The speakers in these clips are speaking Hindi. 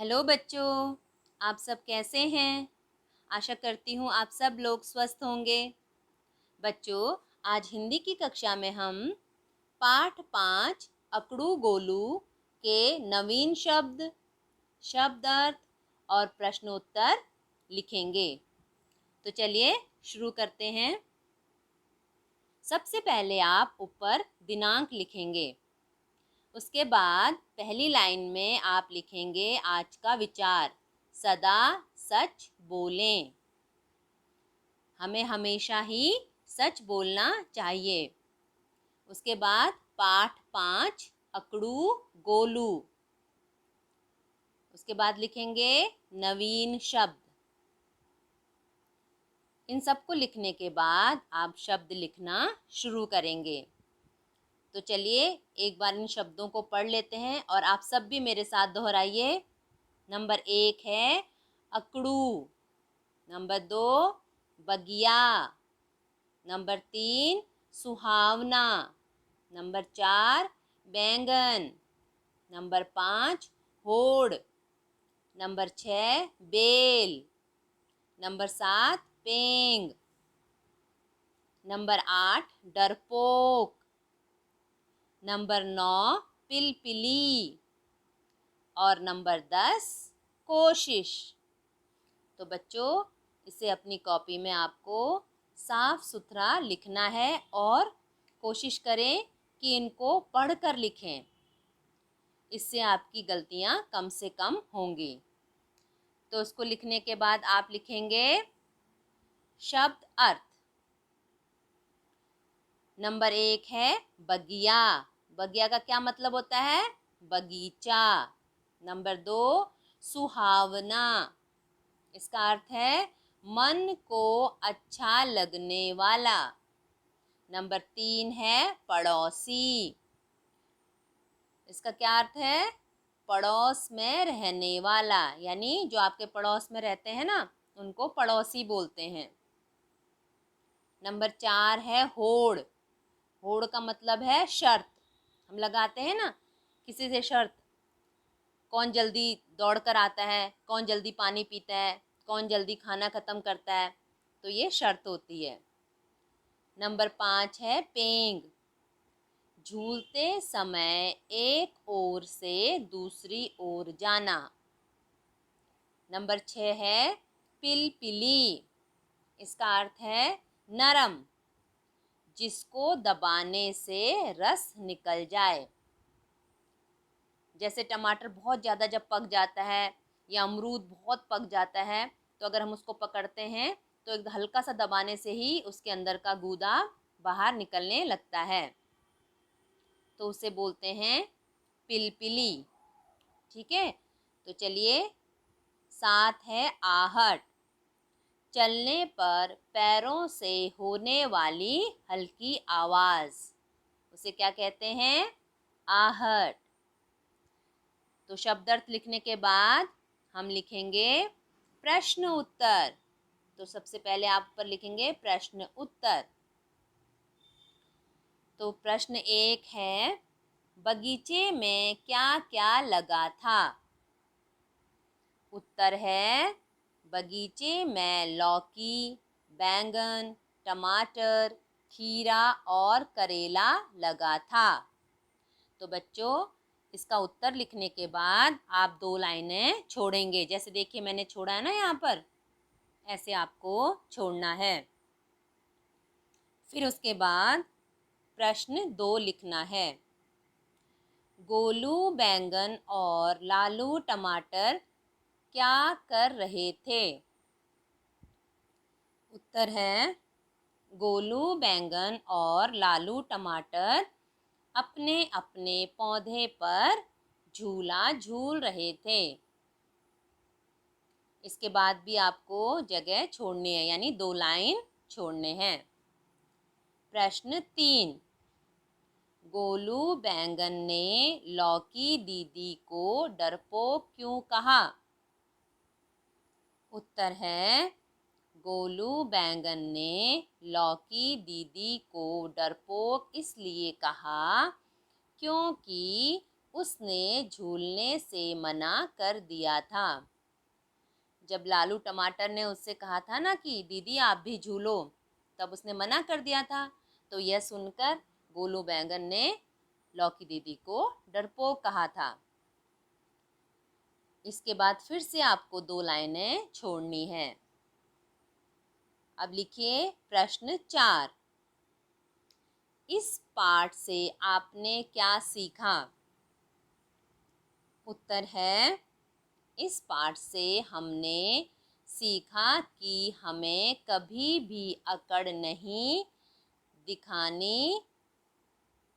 हेलो बच्चों, आप सब कैसे हैं? आशा करती हूँ आप सब लोग स्वस्थ होंगे। बच्चों, आज हिंदी की कक्षा में हम पाठ 5 अकड़ू गोलू के नवीन शब्द, शब्द अर्थ और प्रश्नोत्तर लिखेंगे। तो चलिए शुरू करते हैं। सबसे पहले आप ऊपर दिनांक लिखेंगे। उसके बाद पहली लाइन में आप लिखेंगे आज का विचार, सदा सच बोलें। हमें हमेशा ही सच बोलना चाहिए। उसके बाद पाठ 5 अकड़ू गोलू। उसके बाद लिखेंगे नवीन शब्द। इन सबको लिखने के बाद आप शब्द लिखना शुरू करेंगे। तो चलिए एक बार इन शब्दों को पढ़ लेते हैं और आप सब भी मेरे साथ दोहराइए। नंबर 1 है अकड़ू। नंबर 2 बगिया। नंबर 3 सुहावना। नंबर 4 बैंगन। नंबर 5 होड़। नंबर 6 बेल। नंबर 7 पेंग। नंबर 8 डरपोक। नंबर 9 पिलपिली। और नंबर 10 कोशिश। तो बच्चों, इसे अपनी कॉपी में आपको साफ सुथरा लिखना है और कोशिश करें कि इनको पढ़कर लिखें। इससे आपकी गलतियां कम से कम होंगी। तो उसको लिखने के बाद आप लिखेंगे शब्द अर्थ। नंबर 1 है बगिया। बगिया का क्या मतलब होता है? बगीचा। नंबर 2 सुहावना। इसका अर्थ है मन को अच्छा लगने वाला। नंबर 3 है पड़ोसी। इसका क्या अर्थ है? पड़ोस में रहने वाला, यानी जो आपके पड़ोस में रहते हैं ना, उनको पड़ोसी बोलते हैं। नंबर 4 है होड़। होड़ का मतलब है शर्त। हम लगाते हैं ना किसी से शर्त, कौन जल्दी दौड़ कर आता है, कौन जल्दी पानी पीता है, कौन जल्दी खाना खत्म करता है, तो ये शर्त होती है। नंबर 5 है पेंग। झूलते समय एक ओर से दूसरी ओर जाना। नंबर 6 है पिलपिली। इसका अर्थ है नरम, जिसको दबाने से रस निकल जाए। जैसे टमाटर बहुत ज़्यादा जब पक जाता है या अमरूद बहुत पक जाता है, तो अगर हम उसको पकड़ते हैं तो एक हल्का सा दबाने से ही उसके अंदर का गूदा बाहर निकलने लगता है, तो उसे बोलते हैं पिलपिली। ठीक है, तो चलिए 7 है आहट। चलने पर पैरों से होने वाली हल्की आवाज़, उसे क्या कहते हैं? आहट। तो शब्द अर्थ लिखने के बाद हम लिखेंगे प्रश्न उत्तर। तो सबसे पहले आप ऊपर लिखेंगे प्रश्न उत्तर। तो प्रश्न 1 है बगीचे में क्या क्या लगा था? उत्तर है बगीचे में लौकी, बैंगन, टमाटर, खीरा और करेला लगा था। तो बच्चों, इसका उत्तर लिखने के बाद आप 2 लाइनें छोड़ेंगे। जैसे देखिए मैंने छोड़ा है ना यहाँ पर, ऐसे आपको छोड़ना है। फिर उसके बाद प्रश्न 2 लिखना है। गोलू बैंगन और लालू टमाटर क्या कर रहे थे? उत्तर है गोलू बैंगन और लालू टमाटर अपने अपने पौधे पर झूला झूल रहे थे। इसके बाद भी आपको जगह छोड़नी है, यानी 2 लाइन छोड़ने हैं। प्रश्न 3, गोलू बैंगन ने लौकी दीदी को डरपोक क्यों कहा? उत्तर है गोलू बैंगन ने लौकी दीदी को डरपोक इसलिए कहा क्योंकि उसने झूलने से मना कर दिया था। जब लालू टमाटर ने उससे कहा था ना कि दीदी आप भी झूलो, तब उसने मना कर दिया था। तो यह सुनकर गोलू बैंगन ने लौकी दीदी को डरपोक कहा था। इसके बाद फिर से आपको 2 लाइनें छोड़नी है। अब लिखिए प्रश्न 4। इस पाठ से आपने क्या सीखा? उत्तर है, इस पाठ से हमने सीखा कि हमें कभी भी अकड़ नहीं दिखानी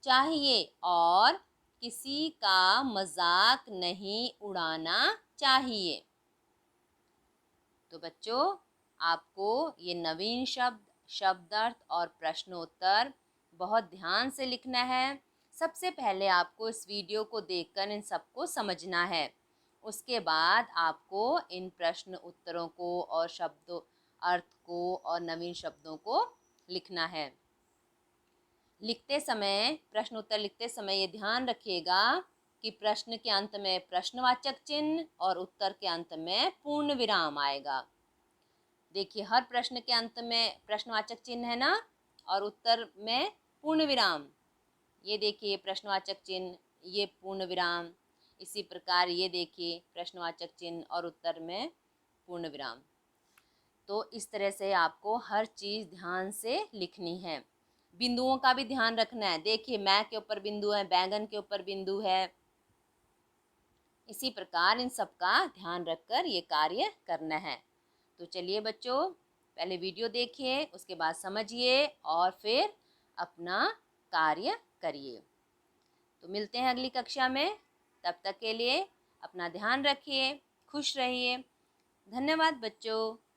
चाहिए और किसी का मजाक नहीं उड़ाना चाहिए। तो बच्चों, आपको ये नवीन शब्द, शब्दार्थ और प्रश्नोत्तर बहुत ध्यान से लिखना है। सबसे पहले आपको इस वीडियो को देखकर इन सबको समझना है। उसके बाद आपको इन प्रश्न उत्तरों को और शब्दों अर्थ को और नवीन शब्दों को लिखना है। लिखते समय, प्रश्न उत्तर लिखते समय ये ध्यान रखिएगा कि प्रश्न के अंत में प्रश्नवाचक चिन्ह और उत्तर के अंत में पूर्ण विराम आएगा। देखिए, हर प्रश्न के अंत में प्रश्नवाचक चिन्ह है ना, और उत्तर में पूर्ण विराम। ये देखिए प्रश्नवाचक चिन्ह, ये पूर्ण विराम। इसी प्रकार ये देखिए प्रश्नवाचक चिन्ह और उत्तर में पूर्ण विराम। तो इस तरह से आपको हर चीज़ ध्यान से लिखनी है। बिंदुओं का भी ध्यान रखना है। देखिए, मैं के ऊपर बिंदु है, बैंगन के ऊपर बिंदु है। इसी प्रकार इन सब का ध्यान रखकर ये कार्य करना है। तो चलिए बच्चों, पहले वीडियो देखिए, उसके बाद समझिए और फिर अपना कार्य करिए। तो मिलते हैं अगली कक्षा में। तब तक के लिए अपना ध्यान रखिए, खुश रहिए। धन्यवाद बच्चों।